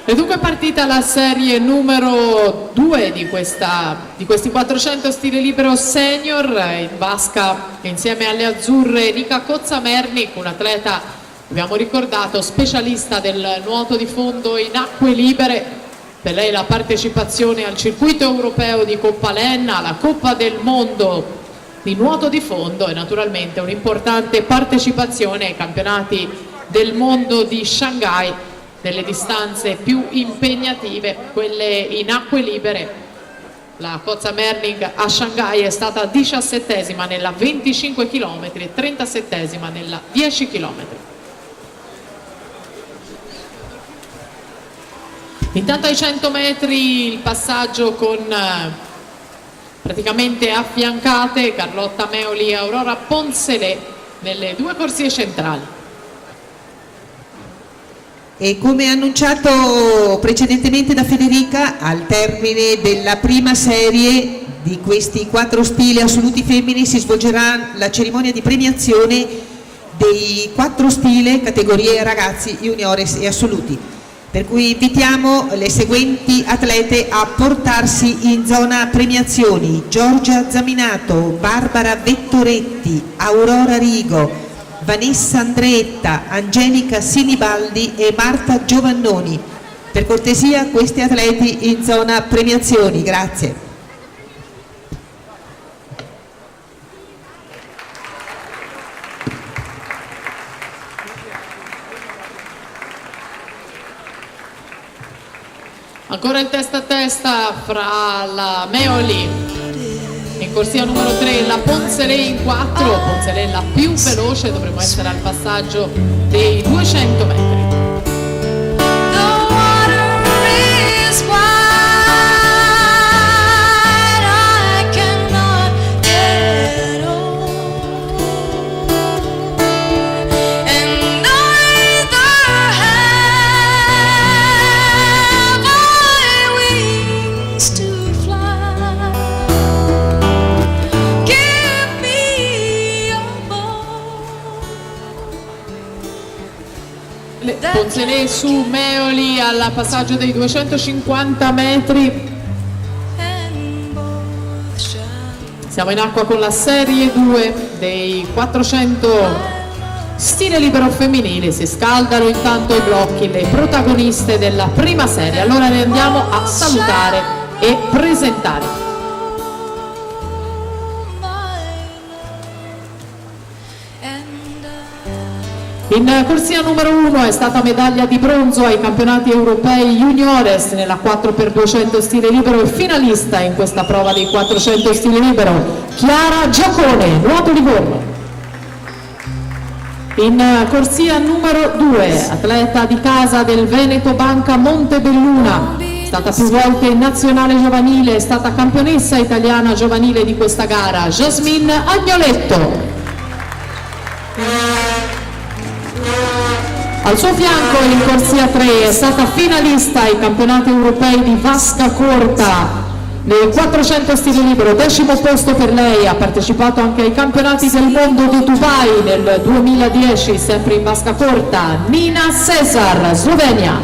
E dunque è partita la serie numero 2 di questi 400 stile libero senior in vasca insieme alle azzurre Erika Kozza-Mernik, un'atleta, abbiamo ricordato, specialista del nuoto di fondo in acque libere. Per lei la partecipazione al circuito europeo di Coppa Lenna, alla Coppa del Mondo di nuoto di fondo e naturalmente un'importante partecipazione ai campionati del mondo di Shanghai, delle distanze più impegnative, quelle in acque libere. La Kozza-Mernik a Shanghai è stata 17esima nella 25 km e 37esima nella 10 km. Intanto ai 100 metri il passaggio con praticamente affiancate Carlotta Meoli e Aurora Poncelet nelle due corsie centrali. E come annunciato precedentemente da Federica, al termine della prima serie di questi 4 stili assoluti femmini si svolgerà la cerimonia di premiazione dei 4 stili categorie ragazzi, juniores e assoluti. Per cui invitiamo le seguenti atlete a portarsi in zona premiazioni: Giorgia Zaminato, Barbara Vettoretti, Aurora Rigo, Vanessa Andretta, Angelica Sinibaldi e Marta Giovannoni. Per cortesia questi atleti in zona premiazioni, grazie. Ancora il testa a testa fra la Meoli in corsia numero 3, la Poncelet in 4, Poncelet la più veloce, dovremo essere al passaggio dei 200 metri. Poncelet su Meoli al passaggio dei 250 metri. Siamo in acqua con la serie 2 dei 400 stile libero femminile. Si scaldano intanto i blocchi le protagoniste della prima serie. Allora ne andiamo a salutare e presentare. In corsia numero 1 è stata medaglia di bronzo ai campionati europei juniores nella 4x200 stile libero e finalista in questa prova dei 400 stile libero Chiara Giacone, nuoto Livorno. In corsia numero 2, atleta di casa del Veneto Banca Montebelluna, stata più volte in nazionale giovanile, è stata campionessa italiana giovanile di questa gara, Jasmine Agnoletto. Al suo fianco in corsia 3 è stata finalista ai campionati europei di vasca corta nei 400 stile libero, 10° posto per lei, ha partecipato anche ai campionati del mondo di Dubai nel 2010, sempre in vasca corta, Nina Cesar, Slovenia.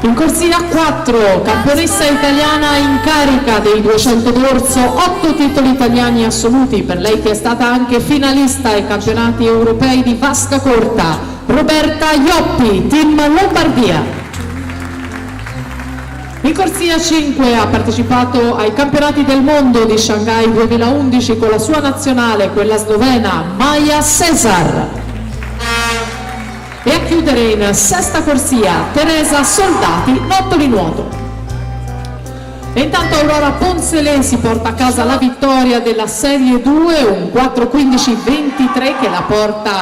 In corsia 4, campionessa italiana in carica dei 200 d'orso, 8 titoli italiani assoluti, per lei che è stata anche finalista ai campionati europei di vasca corta, Roberta Ioppi, team Lombardia. In corsia 5 ha partecipato ai campionati del mondo di Shanghai 2011 con la sua nazionale, quella slovena, Maja Cesar. E a chiudere in 6ª corsia Teresa Soldati, nottoli nuoto. E intanto Aurora Poncelet si porta a casa la vittoria della serie 2, un 4:15:23 che la porta